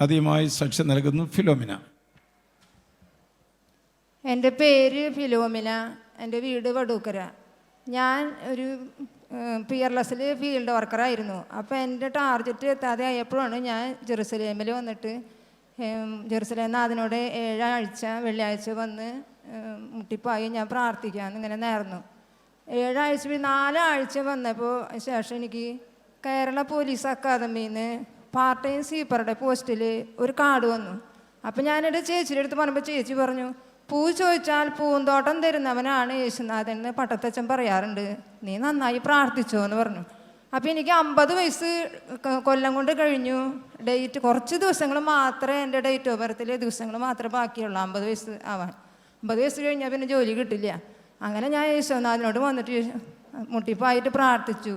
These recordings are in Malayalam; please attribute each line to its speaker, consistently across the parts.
Speaker 1: ആദ്യമായി സാക്ഷ്യം നൽകുന്നു ഫിലോമിന.
Speaker 2: എൻ്റെ പേര് ഫിലോമിന. എൻ്റെ വീട് വടൂക്കര. ഞാൻ ഒരു പിയർലെസ്സിൽ ഫീൽഡ് വർക്കറായിരുന്നു. അപ്പോൾ എൻ്റെ ടാർഗറ്റ് എത്താതെ ആയപ്പോഴാണ് ഞാൻ ജെറുസലേമിൽ വന്നിട്ട് ജെറുസലേം നാഥനോട് 7 ആഴ്ച വെള്ളിയാഴ്ച വന്ന് മുട്ടിപ്പായി ഞാൻ പ്രാർത്ഥിക്കാമെന്ന് ഇങ്ങനെ നേർന്നു. 7 ആഴ്ച 4 ആഴ്ച വന്നപ്പോൾ ശേഷം എനിക്ക് കേരള പോലീസ് അക്കാദമിയിൽ നിന്ന് പാർട്ട് ടൈം സ്വീപ്പറുടെ പോസ്റ്റിൽ ഒരു കാർഡ് വന്നു. അപ്പം ഞാനെൻ്റെ ചേച്ചിയുടെ അടുത്ത് പറഞ്ഞപ്പോൾ ചേച്ചി പറഞ്ഞു, പൂ ചോദിച്ചാൽ പൂന്തോട്ടം തരുന്നവനാണ് യേശുനാഥൻ എന്ന് പട്ടത്തച്ഛൻ പറയാറുണ്ട്, നീ നന്നായി പ്രാർത്ഥിച്ചോ എന്ന് പറഞ്ഞു. അപ്പോൾ എനിക്ക് 50 വയസ്സ് കൊല്ലം കൊണ്ട് കഴിഞ്ഞു. ഡേറ്റ് കുറച്ച് ദിവസങ്ങൾ മാത്രമേ എൻ്റെ ഡേറ്റ് ഓഫ് ബർത്തിൽ ദിവസങ്ങൾ മാത്രമേ ബാക്കിയുള്ളൂ 50 വയസ്സ് ആവാൻ. 50 വയസ്സ് കഴിഞ്ഞാൽ പിന്നെ ജോലി കിട്ടില്ല. അങ്ങനെ ഞാൻ യേശുനാഥനോട് വന്നിട്ട് മുട്ടിപ്പായിട്ട് പ്രാർത്ഥിച്ചു,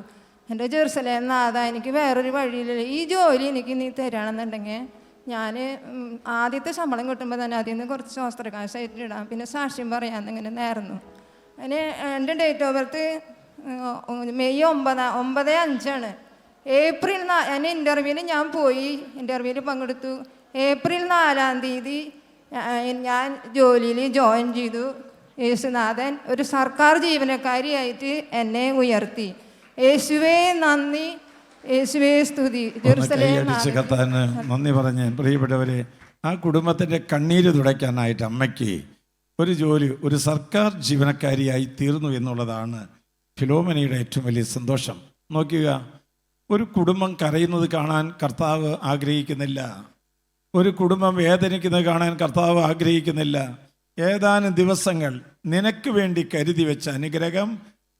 Speaker 2: എൻ്റെ ജെറുസലേം നാഥ, എനിക്ക് വേറൊരു വഴിയില്ല, ഈ ജോലി എനിക്ക് നീ തരാണെന്നുണ്ടെങ്കിൽ ഞാൻ ആദ്യത്തെ ശമ്പളം കിട്ടുമ്പോൾ തന്നെ അതിൽ നിന്ന് കുറച്ച് ശാസ്ത്രകാശായിട്ട് ഇടാം, പിന്നെ സാക്ഷ്യം പറയാമെന്നിങ്ങനെ നേർന്നു. അതിന് എൻ്റെ date of birth May 9/5 April എൻ്റെ ഇൻ്റർവ്യൂവിന് ഞാൻ പോയി, ഇൻ്റർവ്യൂവിൽ പങ്കെടുത്തു. ഏപ്രിൽ 4-ാം തീയതി ഞാൻ ജോലിയിൽ ജോയിൻ ചെയ്തു. യേശുനാഥൻ ഒരു സർക്കാർ ജീവനക്കാരിയായിട്ട് എന്നെ ഉയർത്തി. യേശുവേ നന്ദി, യേശുവേ സ്തുതി.
Speaker 1: കത്താന് നന്ദി പറഞ്ഞ് പ്രിയപ്പെട്ടവരെ, ആ കുടുംബത്തിൻ്റെ കണ്ണീര് തുടയ്ക്കാനായിട്ട് അമ്മയ്ക്ക് ഒരു ജോലി, ഒരു സർക്കാർ ജീവനക്കാരിയായി തീർന്നു എന്നുള്ളതാണ് ഫിലോമിനയുടെ ഏറ്റവും വലിയ സന്തോഷം. നോക്കുക, ഒരു കുടുംബം കരയുന്നത് കാണാൻ കർത്താവ് ആഗ്രഹിക്കുന്നില്ല. ഒരു കുടുംബം വേദനിക്കുന്നത് കാണാൻ കർത്താവ് ആഗ്രഹിക്കുന്നില്ല. ഏതാനും ദിവസങ്ങൾ നിനക്ക് വേണ്ടി കരുതി വെച്ച അനുഗ്രഹം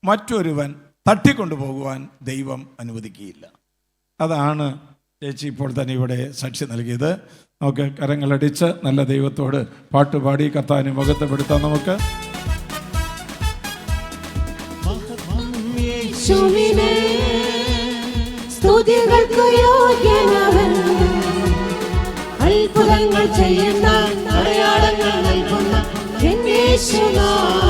Speaker 1: മറ്റൊരുവൻ തട്ടിക്കൊണ്ടുപോകുവാൻ ദൈവം അനുവദിക്കുകയില്ല. അതാണ് ചേച്ചി ഇപ്പോൾ തന്നെ ഇവിടെ സാക്ഷി നൽകിയത്. നമുക്ക് കരങ്ങളടിച്ച് നല്ല ദൈവത്തോട് പാട്ടുപാടി കർത്താവിനെ മഹത്വപ്പെടുത്താം. നമുക്ക്
Speaker 3: സ്തുതികൾക്ക് യോഗ്യനവൻ, അത്ഭുതങ്ങൾ ചെയ്യുന്ന അടയാളങ്ങൾ നൽകുന്ന യേശുനാഥൻ.